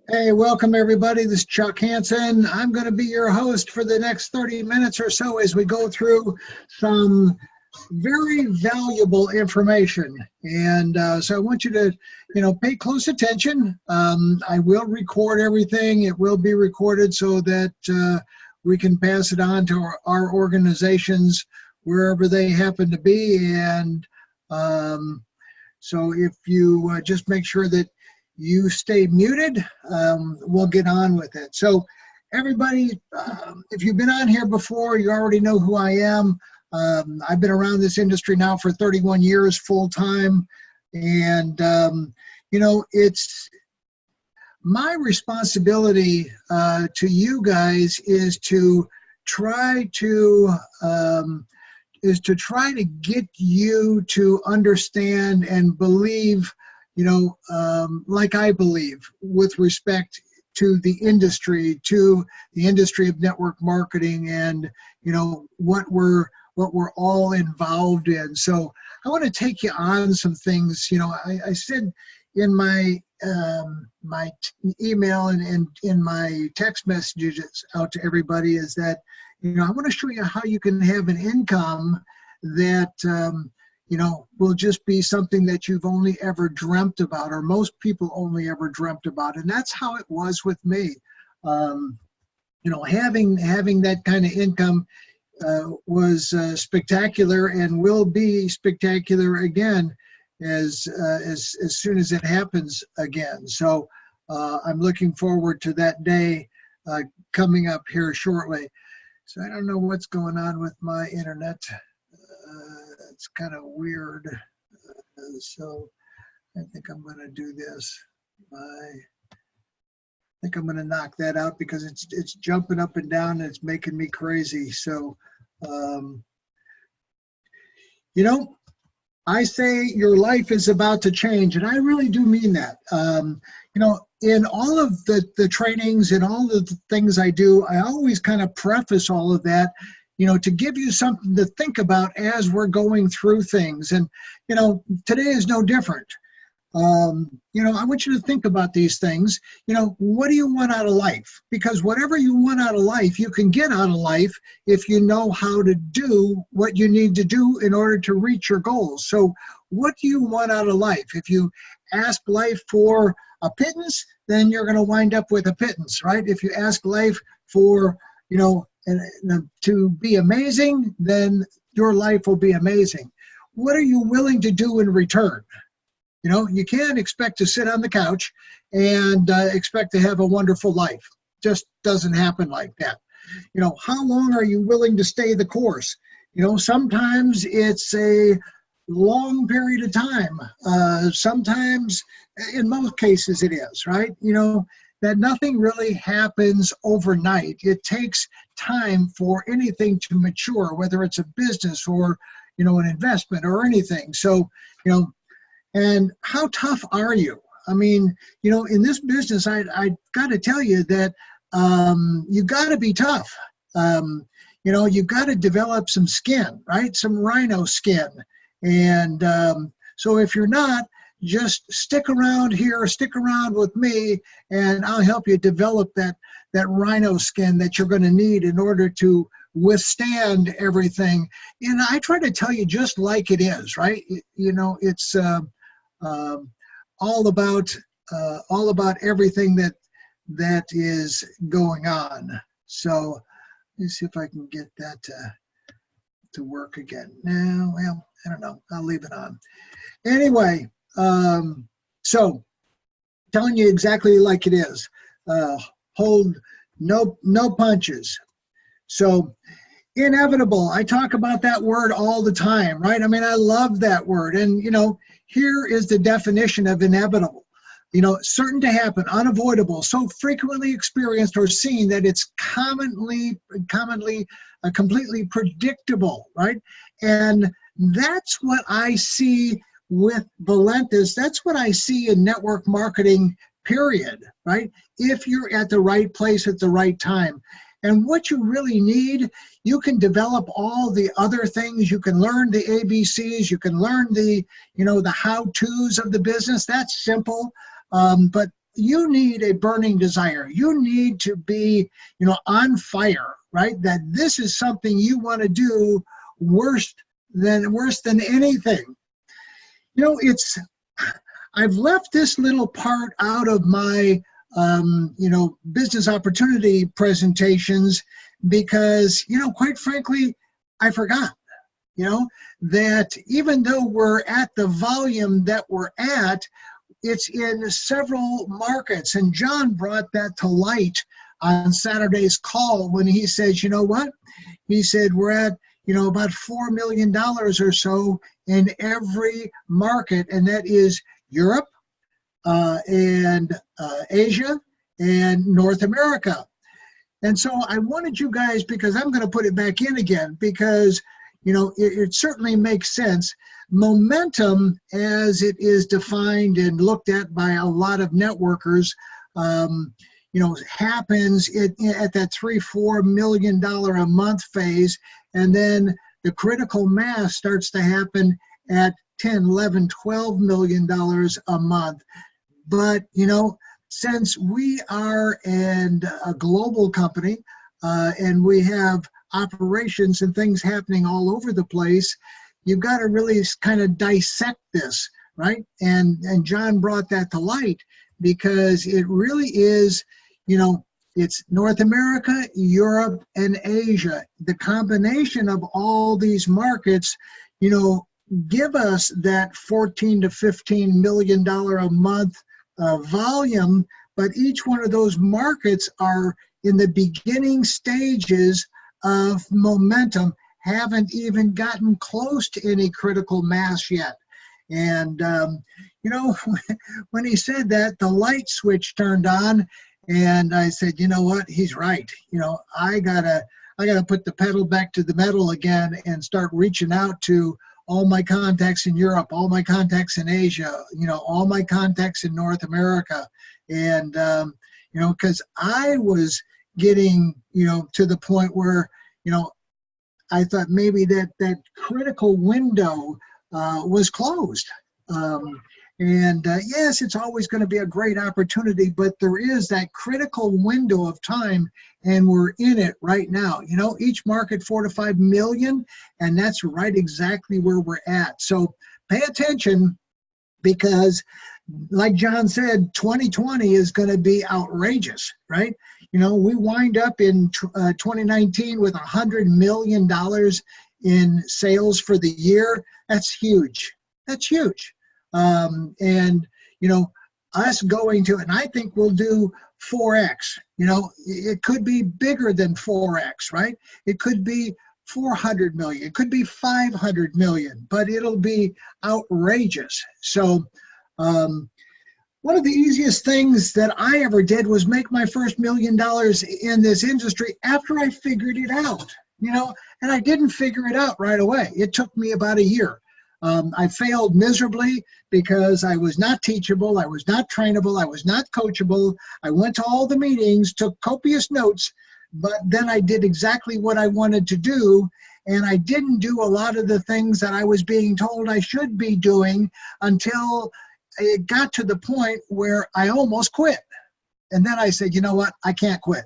Hey, welcome everybody. This is Chuck Hansen. I'm going to be your host for the next 30 minutes or so as we go through some very valuable information. And so I want you to, pay close attention. I will record everything. It will be recorded so that we can pass it on to our organizations wherever they happen to be. And so if you just make sure that you stay muted, we'll get on with it. So everybody, if you've been on here before, you already know who I am. I've been around this industry now for 31 years full time. And, it's my responsibility to you guys is to try to get you to understand and believe, like I believe with respect to the industry of network marketing and, what we're all involved in. So I want to take you on some things. I said in my email and in my text messages out to everybody is that, I want to show you how you can have an income that, will just be something that you've only ever dreamt about, or most people only ever dreamt about. And that's how it was with me. Having that kind of income was spectacular and will be spectacular again as soon as it happens again. So I'm looking forward to that day coming up here shortly. So I don't know what's going on with my internet. It's kind of weird. So I think I'm going to do this. I think I'm going to knock that out because it's jumping up and down and it's making me crazy. So, I say your life is about to change, and I really do mean that. In all of the trainings and all of the things I do, I always kind of preface all of that, to give you something to think about as we're going through things. And, today is no different. I want you to think about these things. What do you want out of life? Because whatever you want out of life, you can get out of life if you know how to do what you need to do in order to reach your goals. So what do you want out of life? If you ask life for a pittance, then you're going to wind up with a pittance, right? If you ask life for, to be amazing, then your life will be amazing. What are you willing to do in return? You can't expect to sit on the couch and expect to have a wonderful life. Just doesn't happen like that. How long are you willing to stay the course? Sometimes it's a long period of time. Sometimes, in most cases, it is, right? That nothing really happens overnight. It takes time for anything to mature, whether it's a business or, an investment or anything. So, and how tough are you? I mean, in this business, I got to tell you that you got to be tough. You've got to develop some skin, right? Some rhino skin. And so if you're not, just stick around here, stick around with me, and I'll help you develop that rhino skin that you're going to need in order to withstand everything. And I try to tell you just like it is, right? It's all about everything that is going on. So let me see if I can get that to work again. No, well, I don't know. I'll leave it on. Anyway, so telling you exactly like it is. Hold no punches. So inevitable. I talk about that word all the time, right? I mean, I love that word. And, here is the definition of inevitable. Certain to happen, unavoidable, so frequently experienced or seen that it's commonly, completely predictable, right? And that's what I see with Valentis. That's what I see in network marketing, period, right? If you're at the right place at the right time. And what you really need, you can develop all the other things. You can learn the ABCs. You can learn the how-tos of the business. That's simple. But you need a burning desire. You need to be, on fire, right? That this is something you want to do worse than anything. I've left this little part out of my, business opportunity presentations because, quite frankly, I forgot, that even though we're at the volume that we're at, it's in several markets. And John brought that to light on Saturday's call when he says, you know what? He said, we're at, about $4 million or so in every market, and that is Europe and Asia and North America. And so I wanted you guys, because I'm going to put it back in again, because it certainly makes sense. Momentum, as it is defined and looked at by a lot of networkers, happens at that $3-4 million a month phase, and then the critical mass starts to happen at $10, $11, $12 million a month. But since we are a global company and we have operations and things happening all over the place, you've got to really kind of dissect this, right? And John brought that to light because it really is, it's North America, Europe, and Asia. The combination of all these markets, give us that $14 to $15 million a month volume, but each one of those markets are in the beginning stages of momentum, haven't even gotten close to any critical mass yet. And, when he said that, the light switch turned on, and I said, you know what, he's right. I gotta put the pedal back to the metal again and start reaching out to all my contacts in Europe, all my contacts in Asia, all my contacts in North America. And, because I was getting, to the point where, I thought maybe that critical window was closed. Yes, it's always going to be a great opportunity, but there is that critical window of time, and we're in it right now. Each market 4 to 5 million, and that's right exactly where we're at. So pay attention, because like John said, 2020 is going to be outrageous, right? We wind up in 2019 with $100 million in sales for the year. That's huge. That's huge. Us going to, and I think we'll do 4X, it could be bigger than 4X, right? It could be 400 million, it could be 500 million, but it'll be outrageous. So, one of the easiest things that I ever did was make my first $1 million in this industry after I figured it out, and I didn't figure it out right away. It took me about a year. I failed miserably because I was not teachable, I was not trainable, I was not coachable. I went to all the meetings, took copious notes, but then I did exactly what I wanted to do, and I didn't do a lot of the things that I was being told I should be doing until it got to the point where I almost quit. And then I said, you know what, I can't quit,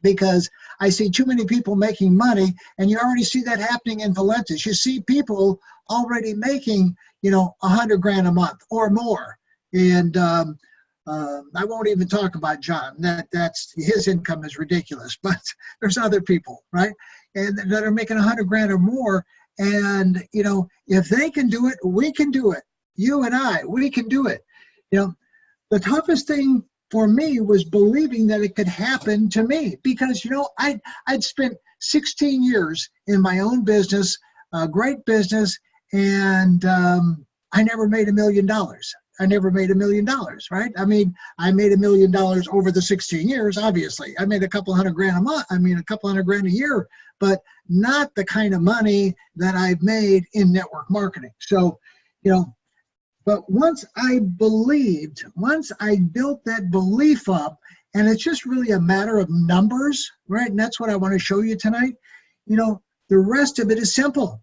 because I see too many people making money, and you already see that happening in Valentis. You see people already making, 100 grand a month or more. And I won't even talk about John. That's his income is ridiculous, but there's other people, right? And that are making 100 grand or more. And, if they can do it, we can do it. You and I, we can do it. The toughest thing for me was believing that it could happen to me, because I'd spent 16 years in my own business, a great business, and I never made $1 million. I never made $1 million, right? I mean, I made $1 million over the 16 years, obviously. I made a couple hundred grand a month. A couple hundred grand a year, but not the kind of money that I've made in network marketing. So, but once I built that belief up, and it's just really a matter of numbers, right? And that's what I want to show you tonight. The rest of it is simple.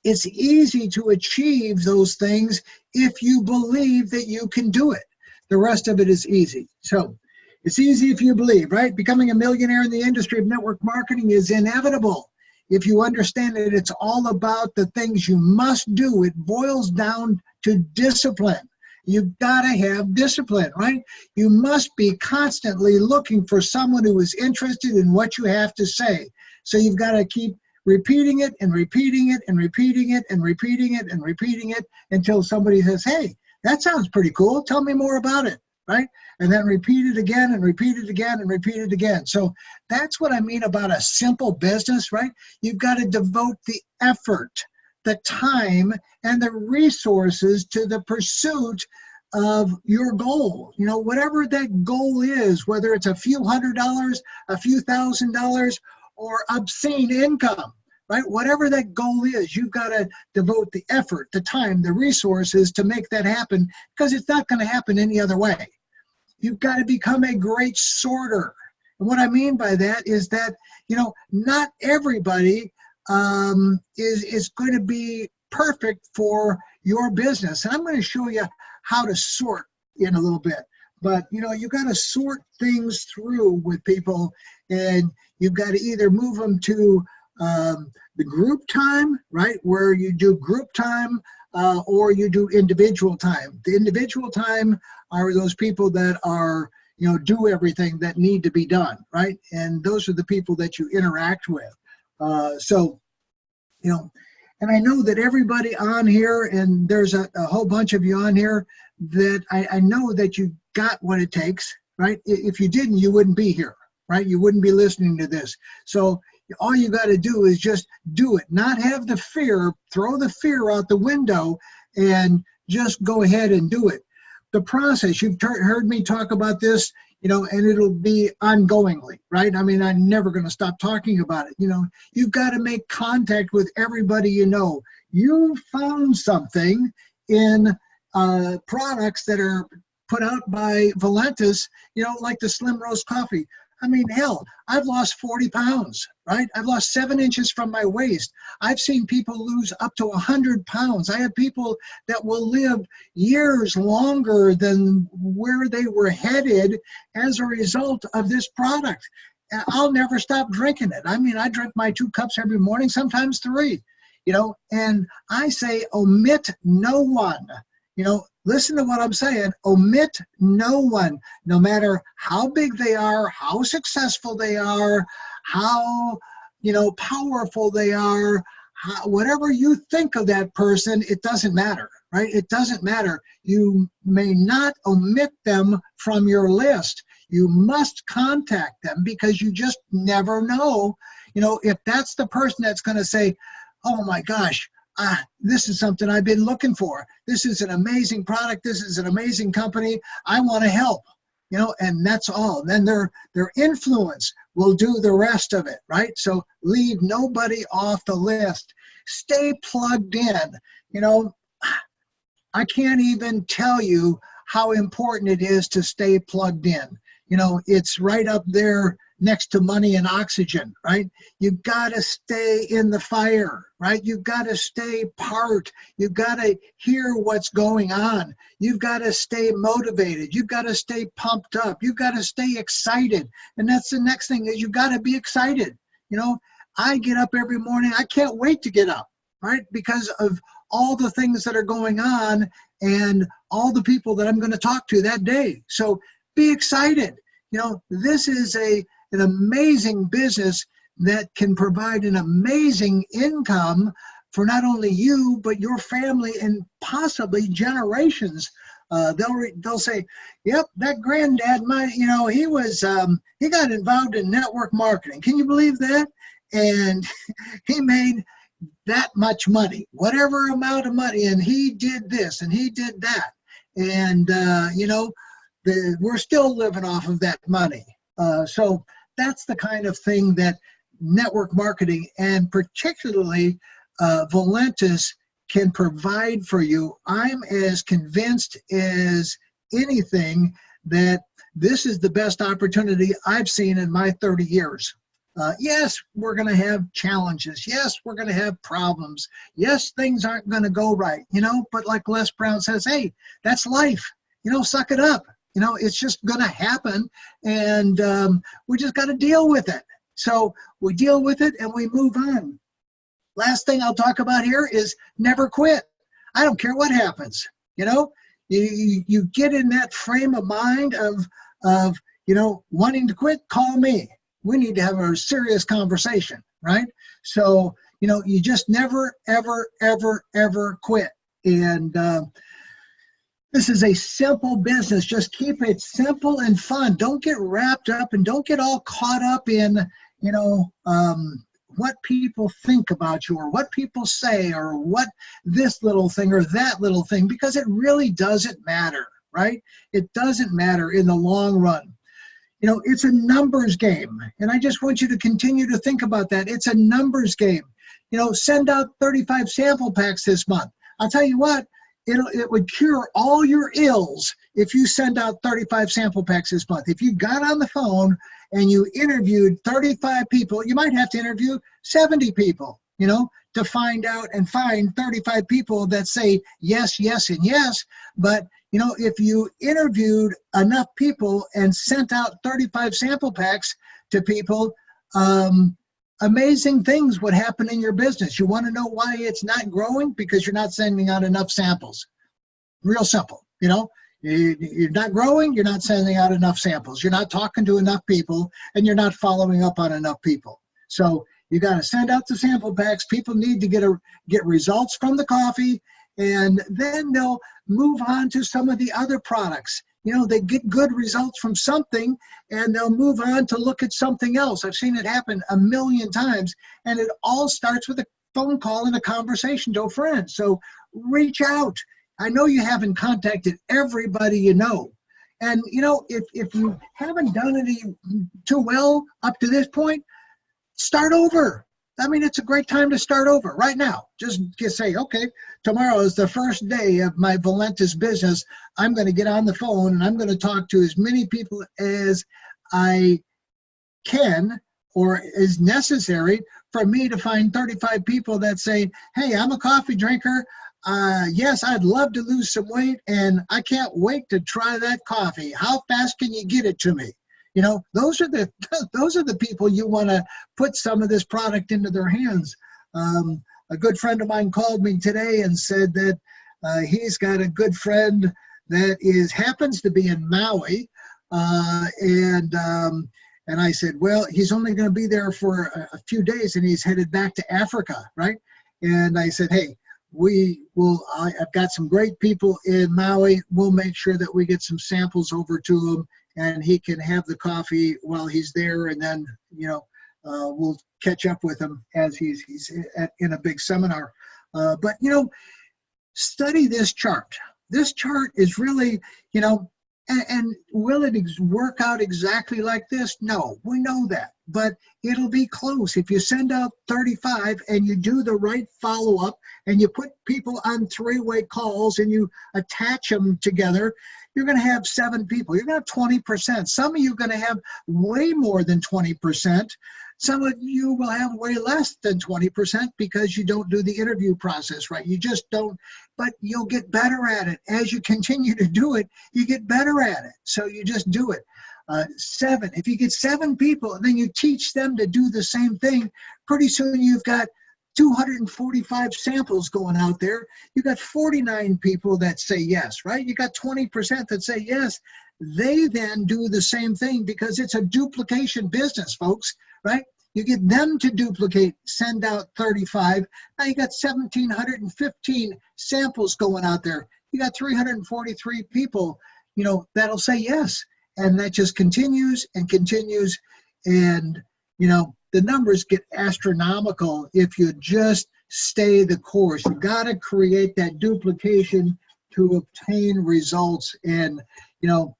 It's easy to achieve those things if you believe that you can do it. The rest of it is easy. So it's easy if you believe, right? Becoming a millionaire in the industry of network marketing is inevitable. If you understand that it's all about the things you must do, it boils down to discipline. You've got to have discipline, right? You must be constantly looking for someone who is interested in what you have to say. So you've got to keep repeating it and repeating it and repeating it and repeating it and repeating it until somebody says, hey, that sounds pretty cool. Tell me more about it, right? And then repeat it again and repeat it again and repeat it again. So that's what I mean about a simple business, right? You've got to devote the effort, the time, and the resources to the pursuit of your goal. You know, whatever that goal is, whether it's a few $100s, a few $1,000s, or obscene income, right? Whatever that goal is, you've got to devote the effort, the time, the resources to make that happen, because it's not going to happen any other way. You've got to become a great sorter. And what I mean by that is that, you know, not everybody is going to be perfect for your business. And I'm going to show you how to sort in a little bit. But, you know, you got to sort things through with people, and you've got to either move them to the group time, right, where you do group time, or you do individual time. The individual time are those people that are, you know, do everything that need to be done, right? And those are the people that you interact with. So, you know, and I know that everybody on here, and there's a whole bunch of you on here, that I know that you got what it takes, right? If you didn't, you wouldn't be here, right? You wouldn't be listening to this. So all you got to do is just do it, not have the fear, throw the fear out the window, and just go ahead and do it. The process, you've heard me talk about this, you know, and it'll be ongoingly, right? I mean, I'm never going to stop talking about it. You know, you've got to make contact with everybody you know. You found something in products that are put out by Valentis, you know, like the Slim Roast Coffee. I mean, hell, I've lost 40 pounds, right? I've lost 7 inches from my waist. I've seen people lose up to 100 pounds. I have people that will live years longer than where they were headed as a result of this product. And I'll never stop drinking it. I mean, I drink my 2 cups every morning, sometimes 3, you know, and I say omit no one. You know, listen to what I'm saying. Omit no one, no matter how big they are, how successful they are, how, you know, powerful they are, whatever you think of that person, it doesn't matter, right? It doesn't matter. You may not omit them from your list. You must contact them, because you just never know, you know, if that's the person that's going to say, oh my gosh, this is something I've been looking for. This is an amazing product. This is an amazing company. I want to help, you know, and that's all. Then their influence will do the rest of it, right? So leave nobody off the list. Stay plugged in. You know, I can't even tell you how important it is to stay plugged in. You know, it's right up there next to money and oxygen, right? You've got to stay in the fire, right? You've got to stay part. You've got to hear what's going on. You've got to stay motivated. You've got to stay pumped up. You've got to stay excited. And that's the next thing, is you've got to be excited. You know, I get up every morning. I can't wait to get up, right? Because of all the things that are going on and all the people that I'm going to talk to that day. So be excited. You know, this is an amazing business that can provide an amazing income for not only you, but your family and possibly generations. They'll say, yep, that granddad, he got involved in network marketing. Can you believe that? And he made that much money, whatever amount of money, and he did this and he did that. And, we're still living off of that money. So that's the kind of thing that network marketing, and particularly Valentis, can provide for you. I'm as convinced as anything that this is the best opportunity I've seen in my 30 years. Yes, we're going to have challenges. Yes, we're going to have problems. Yes, things aren't going to go right, but like Les Brown says, hey, that's life. Suck it up. You know, it's just going to happen, and we just got to deal with it. So we deal with it and we move on. Last thing I'll talk about here is never quit. I don't care what happens. You know, you get in that frame of mind of you know, wanting to quit, call me. We need to have a serious conversation, right? So, you know, you just never, ever, ever, ever quit. And this is a simple business. Just keep it simple and fun. Don't get wrapped up and don't get all caught up in, you know, what people think about you or what people say or what this little thing or that little thing, because it really doesn't matter, right? It doesn't matter in the long run. You know, it's a numbers game. And I just want you to continue to think about that. It's a numbers game. You know, send out 35 sample packs this month. I'll tell you what, it would cure all your ills if you send out 35 sample packs this month. If you got on the phone and you interviewed 35 people, you might have to interview 70 people, you know, to find out and find 35 people that say yes, yes, and yes. But, you know, if you interviewed enough people and sent out 35 sample packs to people, amazing things would happen in your business. You want to know why it's not growing? Because you're not sending out enough samples. Real simple, you know. You're not growing, you're not sending out enough samples. You're not talking to enough people, and you're not following up on enough people. So you got to send out the sample packs. People need to get results from the coffee, and then they'll move on to some of the other products. You know, they get good results from something, and they'll move on to look at something else. I've seen it happen a million times, and it all starts with a phone call and a conversation to a friend. So reach out. I know you haven't contacted everybody you know. And, you know, if you haven't done any too well up to this point, start over. I mean, it's a great time to start over right now. Just say, okay, tomorrow is the first day of my Valentis business. I'm going to get on the phone and I'm going to talk to as many people as I can or is necessary for me to find 35 people that say, hey, I'm a coffee drinker. Yes, I'd love to lose some weight, and I can't wait to try that coffee. How fast can you get it to me? You know, those are the people you want to put some of this product into their hands. A good friend of mine called me today and said that he's got a good friend that happens to be in Maui, and I said, well, he's only going to be there for a few days, and he's headed back to Africa, right? And I said, hey, I've got some great people in Maui. We'll make sure that we get some samples over to him, and he can have the coffee while he's there, and then, you know, we'll catch up with him as he's in a big seminar. But, you know, study this chart. This chart is really, you know, and will it work out exactly like this? No, we know that, but it'll be close. If you send out 35 and you do the right follow-up and you put people on three-way calls and you attach them together, you're going to have 7 people. You're going to have 20%. Some of you are going to have way more than 20%. Some of you will have way less than 20% because you don't do the interview process right. You just don't, but you'll get better at it. As you continue to do it, you get better at it. So you just do it. 7, if you get 7 people and then you teach them to do the same thing, pretty soon you've got 245 samples going out there. You got 49 people that say yes, right? You got 20% that say yes. They then do the same thing because it's a duplication business, folks, right? You get them to duplicate, send out 35. Now you got 1,715 samples going out there. You got 343 people, you know, that'll say yes. And that just continues and continues. And, you know, the numbers get astronomical if you just stay the course. You got to create that duplication to obtain results. And, you know,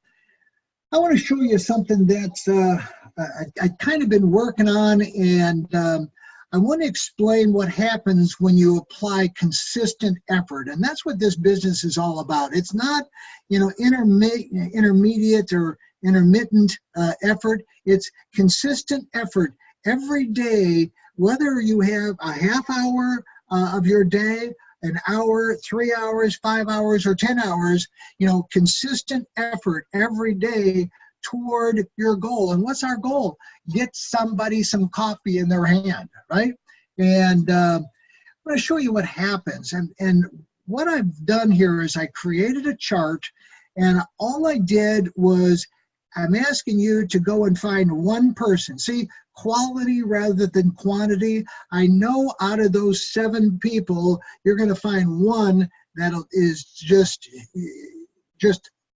I want to show you something that's I've kind of been working on, and I want to explain what happens when you apply consistent effort. And that's what this business is all about. It's not, you know, intermediate or intermittent effort. It's consistent effort every day, whether you have a half hour of your day an hour, 3 hours, 5 hours, or 10 hours, consistent effort every day toward your goal. And what's our goal? Get somebody some coffee in their hand, right? And I'm going to show you what happens. And what I've done here is I created a chart, and all I did was I'm asking you to go and find one person. See, quality rather than quantity. I know out of those 7 people, you're going to find one that is just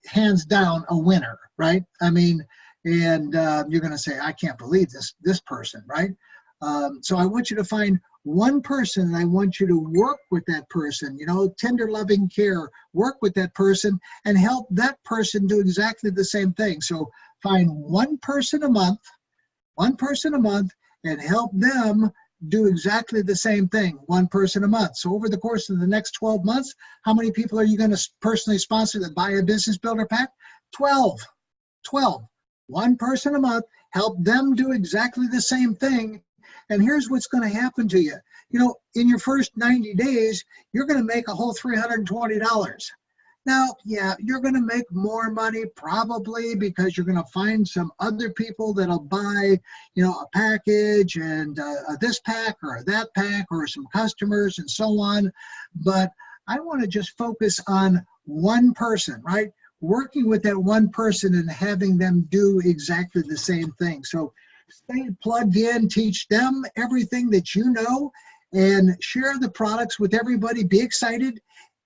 hands down a winner, right? I mean, and you're going to say, I can't believe this person, right? So I want you to find one person, and I want you to work with that person, tender loving care, work with that person and help that person do exactly the same thing. So find one person a month, and help them do exactly the same thing, one person a month. So over the course of the next 12 months, how many people are you going to personally sponsor that buy a business builder pack? 12. One person a month, help them do exactly the same thing. And here's what's going to happen to you. In your first 90 days, you're going to make a whole $320. Now, yeah, you're going to make more money probably because you're going to find some other people that'll buy, a package and this pack or that pack or some customers and so on. But I want to just focus on one person, right? Working with that one person and having them do exactly the same thing. So stay plugged in, teach them everything that you know, and share the products with everybody. Be excited,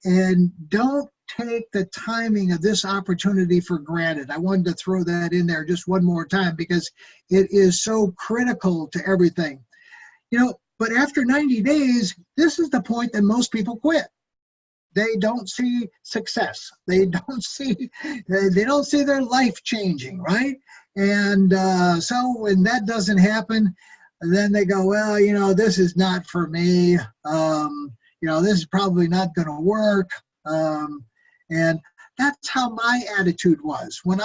and don't take the timing of this opportunity for granted. I wanted to throw that in there just one more time because it is so critical to everything. But after 90 days, this is the point that most people quit. They don't see success. They don't see their life changing, right? And so when that doesn't happen, then they go, well, this is not for me. This is probably not going to work. And that's how my attitude was. When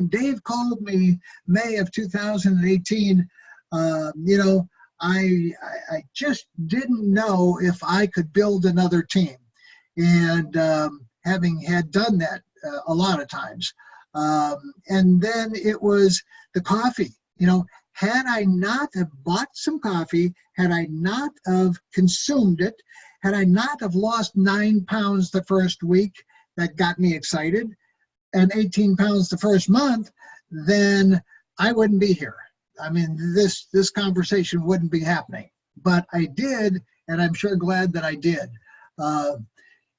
Dave called me May of 2018, I just didn't know if I could build another team. And having had done that a lot of times. And then it was the coffee. Had I not have bought some coffee, had I not have consumed it, had I not have lost 9 pounds the first week, that got me excited, and 18 pounds the first month, then I wouldn't be here. I mean, this conversation wouldn't be happening. But I did, and I'm sure glad that I did.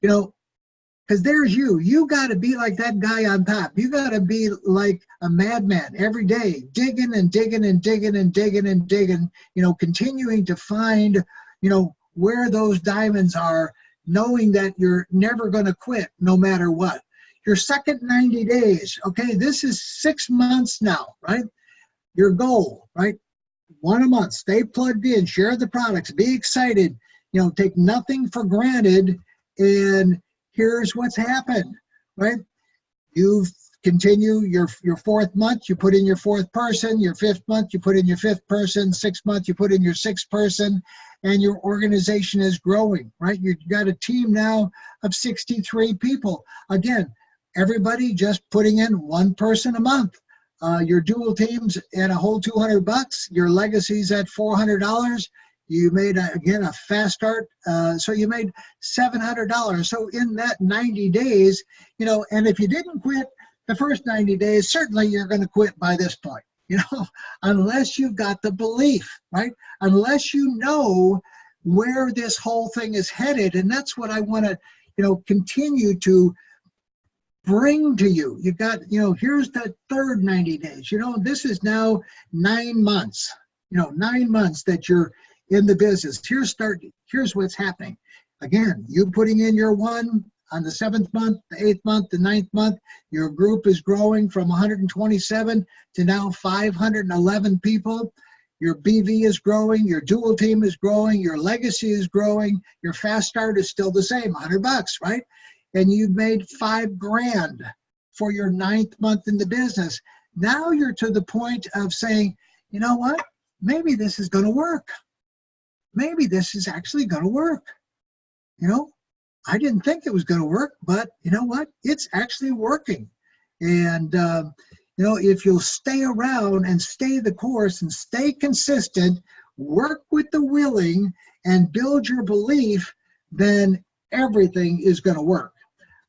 Because there's you. You got to be like that guy on top. You got to be like a madman every day, digging and digging and digging and digging and digging, continuing to find, where those diamonds are, knowing that you're never going to quit no matter what. Your second 90 days, okay, this is 6 months now, right? Your goal, right? One a month, stay plugged in, share the products, be excited, take nothing for granted. And here's what's happened, right? You continue your 4th month, you put in your 4th person, your 5th month, you put in your 5th person, 6th month, you put in your 6th person, and your organization is growing, right? You've got a team now of 63 people. Again, everybody just putting in one person a month. Your dual teams at a whole $200, your legacy's at $400. You made, again, a fast start. So you made $700. So in that 90 days, and if you didn't quit the first 90 days, certainly you're going to quit by this point, unless you've got the belief, right? Unless you know where this whole thing is headed. And that's what I want to, continue to bring to you. You got, here's the third 90 days. This is now 9 months, 9 months that you're in the business. Here's what's happening. Again, you putting in your one on the 7th month, the 8th month, the 9th month, your group is growing from 127 to now 511 people. Your BV is growing, your dual team is growing, your legacy is growing, your fast start is still the same, $100, right? And you've made $5,000 for your 9th month in the business. Now you're to the point of saying, you know what? Maybe this is going to work. Maybe this is actually going to work. I didn't think it was going to work, but you know what? It's actually working. And, if you'll stay around and stay the course and stay consistent, work with the willing and build your belief, then everything is going to work.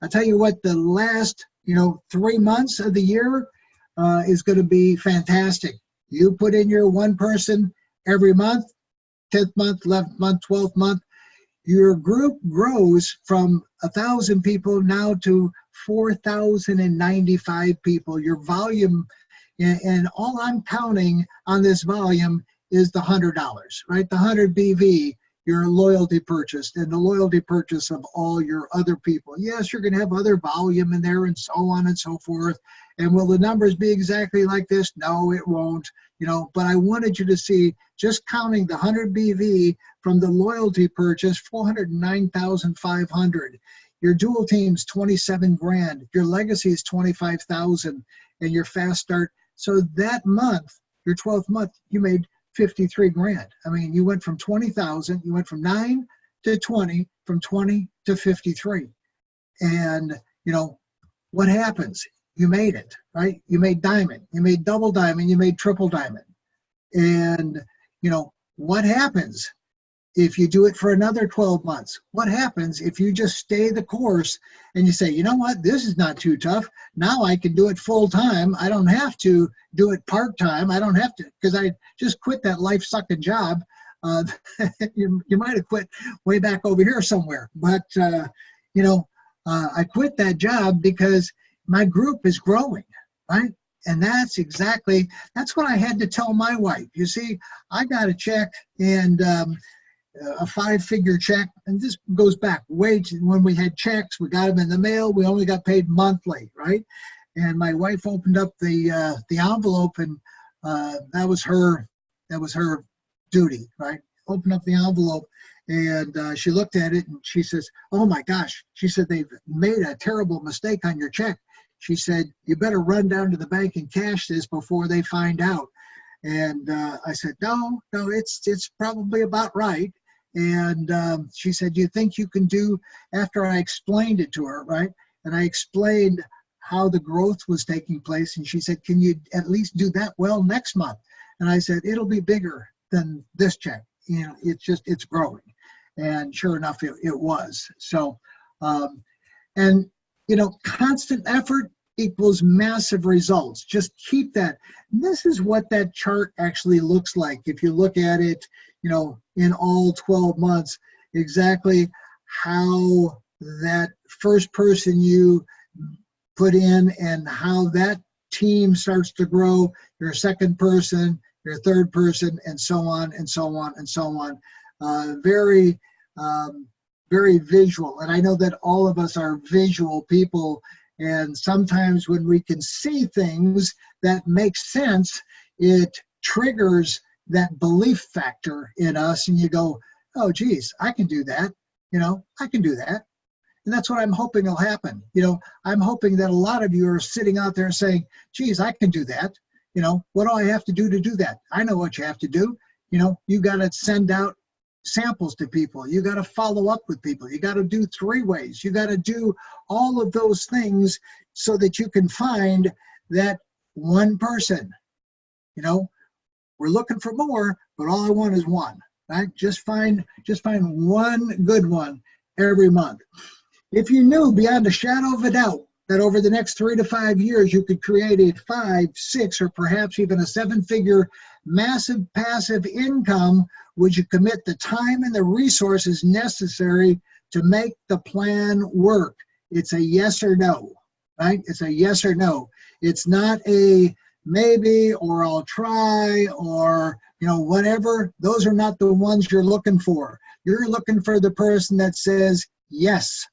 I tell you what, the last, 3 months of the year is going to be fantastic. You put in your one person every month, 10th month, 11th month, 12th month, your group grows from 1,000 people now to 4,095 people. Your volume, and all I'm counting on this volume is the $100, right? The 100 BV, your loyalty purchase, and the loyalty purchase of all your other people. Yes, you're going to have other volume in there and so on and so forth. And will the numbers be exactly like this? No, it won't. But I wanted you to see, just counting the 100 BV from the loyalty purchase, 409,500. Your dual team's 27 grand. Your legacy is 25,000, and your fast start. So that month, your 12th month, you made 53 grand. I mean, you went from 20,000, you went from 9 to 20, from 20 to 53. And, what happens? You made it, right? You made diamond, you made double diamond, you made triple diamond. And, what happens if you do it for another 12 months? What happens if you just stay the course and you say, you know what, this is not too tough. Now I can do it full time. I don't have to do it part time. I don't have to, because I just quit that life sucking job. You might have quit way back over here somewhere, but I quit that job because my group is growing, right? And that's what I had to tell my wife. You see, I got a check, and a 5-figure check, and this goes back way to when we had checks. We got them in the mail. We only got paid monthly, right? And my wife opened up the envelope, and that was her duty, right? Open up the envelope, and she looked at it, and she says, "Oh my gosh!" She said, "They've made a terrible mistake on your check." She said, "You better run down to the bank and cash this before they find out." And I said, "No, it's probably about right." And she said, "Do you think you can do," after I explained it to her, right? And I explained how the growth was taking place. And she said, "Can you at least do that well next month?" And I said, "It'll be bigger than this check. It's growing." And sure enough, it was. So, constant effort equals massive results. Just keep that. And this is what that chart actually looks like. If you look at it, in all 12 months, exactly how that first person you put in and how that team starts to grow, your second person, your third person, and so on and so on and so on. Very, very visual. And I know that all of us are visual people. And sometimes when we can see things that make sense, it triggers that belief factor in us. And you go, "Oh, geez, I can do that. I can do that." And that's what I'm hoping will happen. I'm hoping that a lot of you are sitting out there saying, "Geez, I can do that. What do I have to do that?" I know what you have to do. You got to send out samples to people. You got to follow up with people. You got to do 3-ways. You got to do all of those things so that you can find that one person. We're looking for more, but all I want is one, right? Just find one good one every month. If you knew beyond a shadow of a doubt that over the next 3 to 5 years, you could create a 5, 6, or perhaps even a 7-figure massive passive income, would you commit the time and the resources necessary to make the plan work? It's a yes or no, right? It's a yes or no. It's not a maybe, or I'll try, or whatever. Those are not the ones you're looking for. You're looking for the person that says, yes,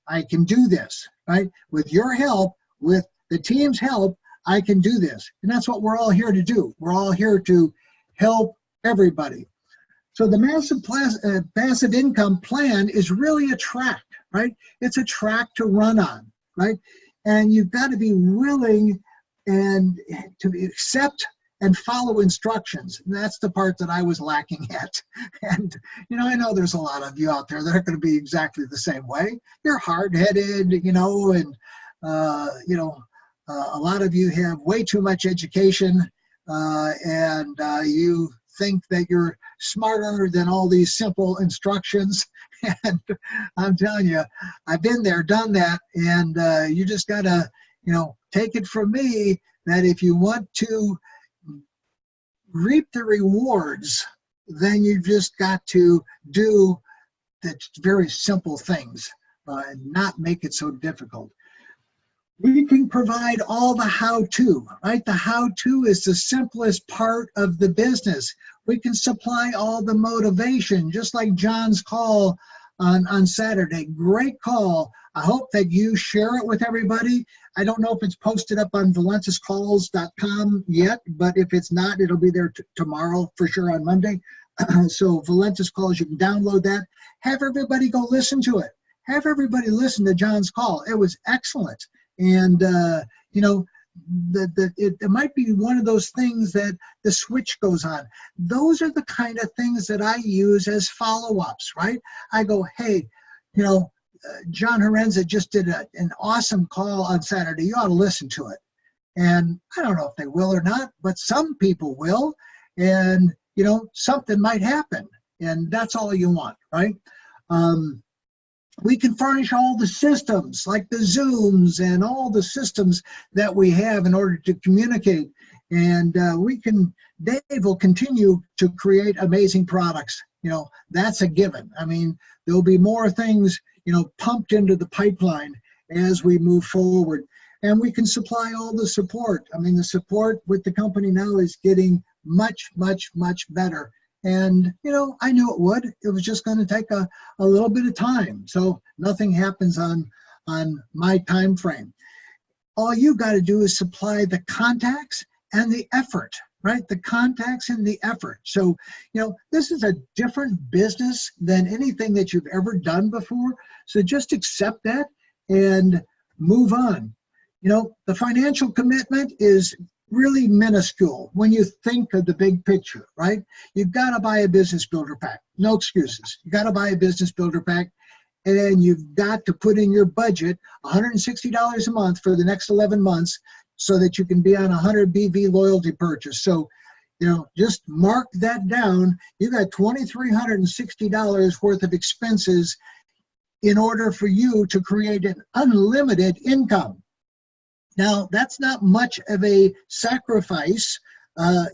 I can do this, right? With your help, with the team's help, I can do this. And that's what we're all here to do. We're all here to help everybody. So the massive passive income plan is really a track, right? It's a track to run on, right? And you've got to be willing and to accept and follow instructions. And that's the part that I was lacking at. And, I know there's a lot of you out there that are going to be exactly the same way. You're hard-headed, and, a lot of you have way too much education, and you think that you're smarter than all these simple instructions. And I'm telling you, I've been there, done that, and you just got to, take it from me that if you want to reap the rewards, then you just got to do the very simple things and not make it so difficult. We can provide all the how-to, right? The how-to is the simplest part of the business. We can supply all the motivation, just like John's call on Saturday. Great call. I hope that you share it with everybody. I don't know if it's posted up on valentiscalls.com yet, but if it's not, it'll be there tomorrow for sure on Monday. So Valentis Calls, you can download that. Have everybody go listen to it. Have everybody listen to John's call. It was excellent. And, it might be one of those things that the switch goes on. Those are the kind of things that I use as follow-ups, right? I go, hey, John Horenza just did an awesome call on Saturday. You ought to listen to it. And I don't know if they will or not, but some people will. And, something might happen. And that's all you want, right? We can furnish all the systems, like the Zooms and all the systems that we have in order to communicate. And Dave will continue to create amazing products. That's a given. I mean, there'll be more things, pumped into the pipeline as we move forward. And we can supply all the support. I mean, the support with the company now is getting much, much, much better. And, I knew it would. It was just going to take a little bit of time. So nothing happens on my time frame. All you got to do is supply the contacts and the effort, right? The contacts and the effort. So, this is a different business than anything that you've ever done before. So just accept that and move on. The financial commitment is really minuscule when you think of the big picture, right? You've got to buy a business builder pack. No excuses. You got to buy a business builder pack, and you've got to put in your budget $160 a month for the next 11 months so that you can be on a 100 BV loyalty purchase. So, just mark that down. You got $2,360 worth of expenses in order for you to create an unlimited income. Now, that's not much of a sacrifice, a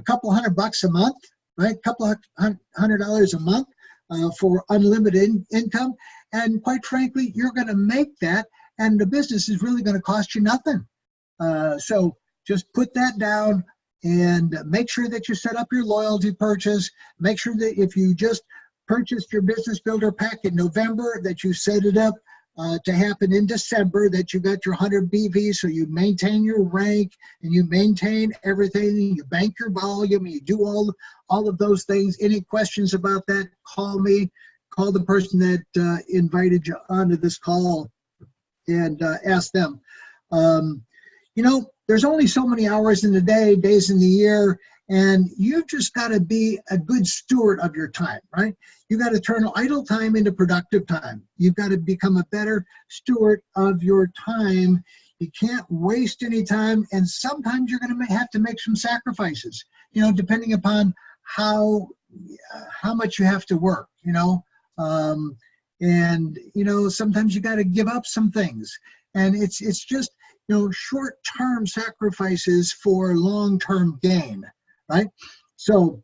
couple $100 a month, right? A couple $100 a month for unlimited income. And quite frankly, you're going to make that, and the business is really going to cost you nothing. So just put that down and make sure that you set up your loyalty purchase. Make sure that if you just purchased your business builder pack in November, that you set it up to happen in December, that you got your 100 BV, so you maintain your rank and you maintain everything, you bank your volume, you do all of those things. Any questions about that, call me, call the person that invited you onto this call and ask them. There's only so many hours in the day, days in the year, and you've just got to be a good steward of your time, right? You got to turn idle time into productive time. You've got to become a better steward of your time. You can't waste any time, and sometimes you're going to have to make some sacrifices, depending upon how much you have to work, sometimes you got to give up some things, and it's just, short-term sacrifices for long-term gain, right? So,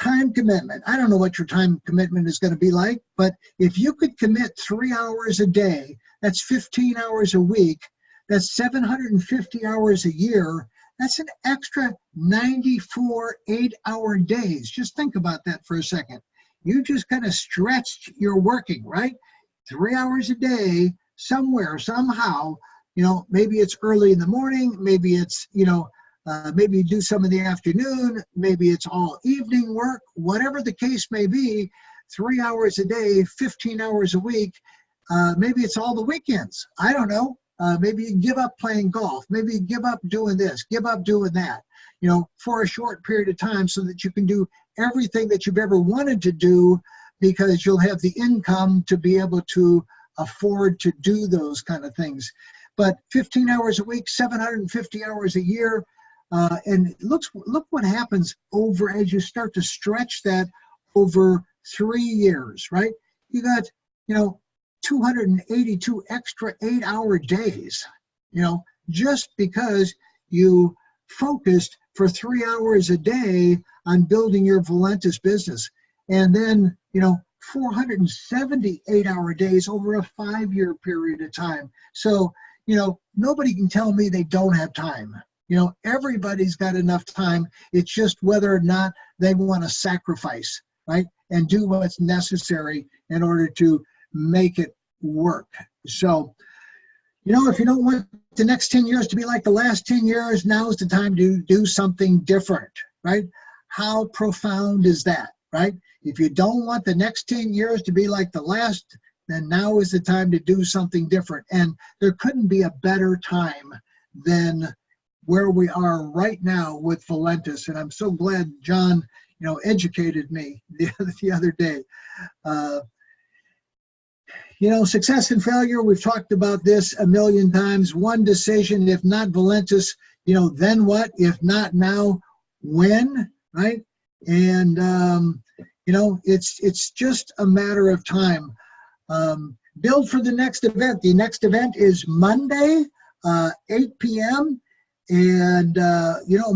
time commitment. I don't know what your time commitment is going to be like, but if you could commit 3 hours a day, that's 15 hours a week, that's 750 hours a year, that's an extra 94 8-hour days. Just think about that for a second. You just kind of stretched your working, right? 3 hours a day, somewhere, somehow, maybe it's early in the morning, maybe it's, maybe you do some in the afternoon, maybe it's all evening work, whatever the case may be, 3 hours a day, 15 hours a week, maybe it's all the weekends. I don't know. Maybe you give up playing golf. Maybe you give up doing this, give up doing that. for a short period of time so that you can do everything that you've ever wanted to do, because you'll have the income to be able to afford to do those kind of things. But 15 hours a week, 750 hours a year, and look what happens over as you start to stretch that over 3 years, right? You got, 282 extra 8-hour days, just because you focused for 3 hours a day on building your Valentis business. And then, 478 hour days over a 5-year period of time. So, nobody can tell me they don't have time. Everybody's got enough time. It's just whether or not they want to sacrifice, right? And do what's necessary in order to make it work. So, if you don't want the next 10 years to be like the last 10 years, now's the time to do something different, right? How profound is that, right? If you don't want the next 10 years to be like the last, then now is the time to do something different. And there couldn't be a better time than where we are right now with Valentis. And I'm so glad John, educated me the other day. Success and failure, we've talked about this a million times. One decision, if not Valentis, then what? If not now, when, right? And, it's just a matter of time. Build for the next event. The next event is Monday, 8 p.m. And,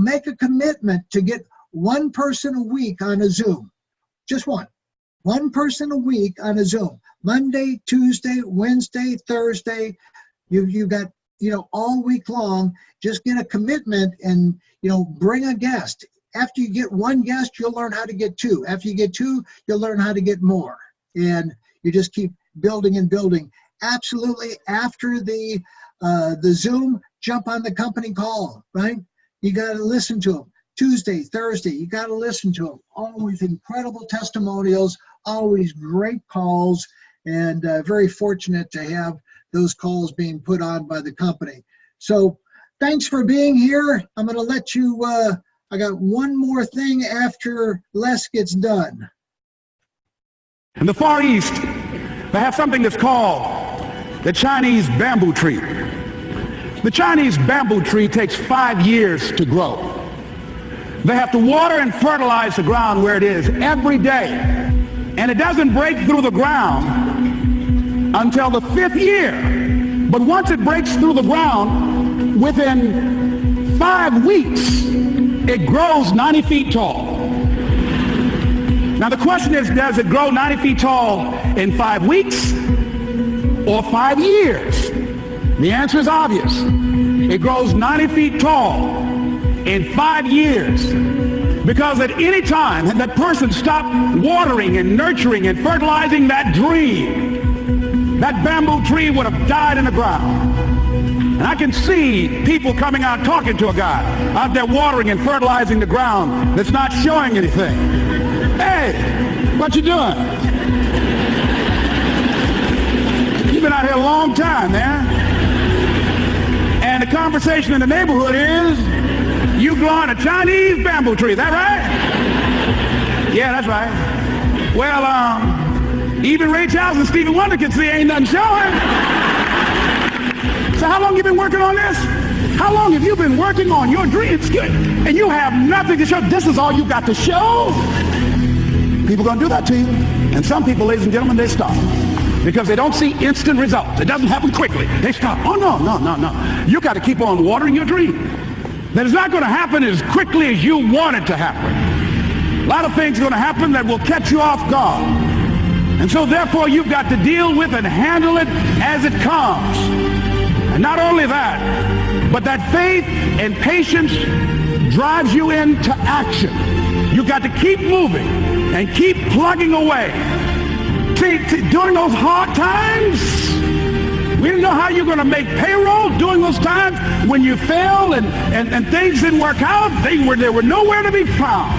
make a commitment to get one person a week on a Zoom. Just one person a week on a Zoom. Monday, Tuesday, Wednesday, Thursday. You got, all week long. Just get a commitment and, bring a guest. After you get one guest, you'll learn how to get two. After you get two, you'll learn how to get more. And you just keep building and building. Absolutely. After the Zoom, jump on the company call, right? You got to listen to them. Tuesday, Thursday, you got to listen to them. Always incredible testimonials, always great calls, and very fortunate to have those calls being put on by the company. So thanks for being here. I'm going to let you, I got one more thing after Les gets done. In the Far East, they have something that's called the Chinese bamboo tree. The Chinese bamboo tree takes 5 years to grow. They have to water and fertilize the ground where it is every day. And it doesn't break through the ground until the 5th year. But once it breaks through the ground, within 5 weeks, it grows 90 feet tall. Now the question is, does it grow 90 feet tall in 5 weeks or 5 years? The answer is obvious. It grows 90 feet tall in 5 years. Because at any time had that person stopped watering and nurturing and fertilizing that dream, that bamboo tree would have died in the ground. And I can see people coming out talking to a guy out there watering and fertilizing the ground that's not showing anything. Hey, what you doing? You've been out here a long time, man. And the conversation in the neighborhood is, you growing a Chinese bamboo tree, is that right? Yeah, that's right. Well, even Ray Charles and Stevie Wonder can see ain't nothing showing. So how long you been working on this? How long have you been working on your dreams? And you have nothing to show. This is all you got to show. People are going to do that to you. And some people, ladies and gentlemen, they stop. Because they don't see instant results. It doesn't happen quickly. They stop. Oh, no. You got to keep on watering your dream. That is not going to happen as quickly as you want it to happen. A lot of things are going to happen that will catch you off guard. And so therefore you've got to deal with and handle it as it comes. And not only that, but that faith and patience drives you into action. You've got to keep moving and keep plugging away. See, during those hard times, we didn't know how you're going to make payroll during those times when you failed and things didn't work out. They were nowhere to be found.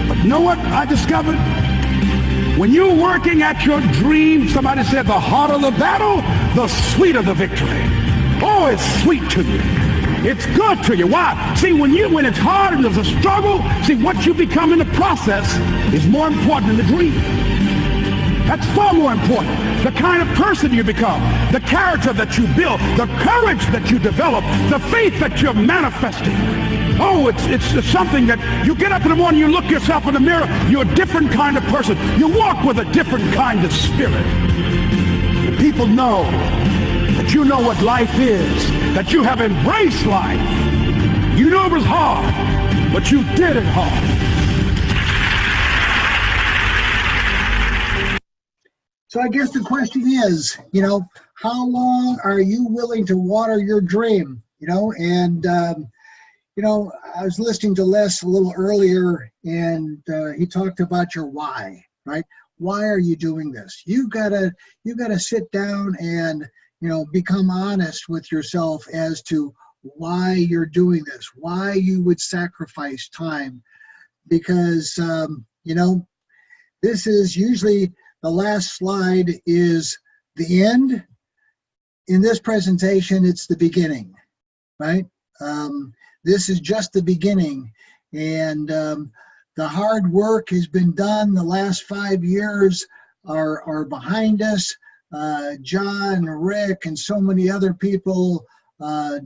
But you know what I discovered? When you're working at your dream, somebody said the harder the battle, the sweeter the victory. Oh, it's sweet to me It's good to you. Why? See, when it's hard and there's a struggle, see, what you become in the process is more important than the dream. That's far more important. The kind of person you become, the character that you build, the courage that you develop, the faith that you're manifesting. Oh, it's something that you get up in the morning, you look yourself in the mirror, you're a different kind of person. You walk with a different kind of spirit. And people know that you know what life is, that you have embraced life. You know it was hard, but you did it hard. So I guess the question is, how long are you willing to water your dream? And I was listening to Les a little earlier, and he talked about your why, right? Why are you doing this? You gotta sit down and become honest with yourself as to why you're doing this, why you would sacrifice time, because this is usually the last slide is the end. In this presentation, it's the beginning, right? This is just the beginning, and the hard work has been done. The last 5 years are behind us. John, Rick, and so many other people,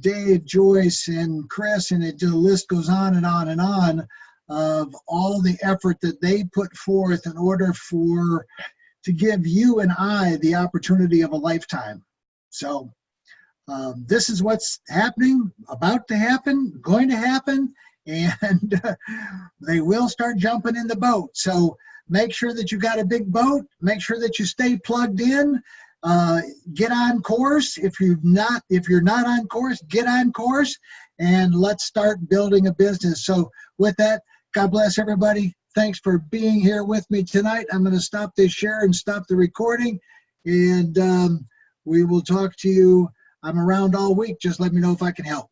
Dave, Joyce, and Chris, and the list goes on and on and on, of all the effort that they put forth in order to give you and I the opportunity of a lifetime. So this is what's happening, about to happen, going to happen, and they will start jumping in the boat. So make sure that you got a big boat. Make sure that you stay plugged in. Get on course. If you're not on course, get on course, and let's start building a business. So with that, God bless everybody. Thanks for being here with me tonight. I'm going to stop this share and stop the recording, and we will talk to you. I'm around all week. Just let me know if I can help.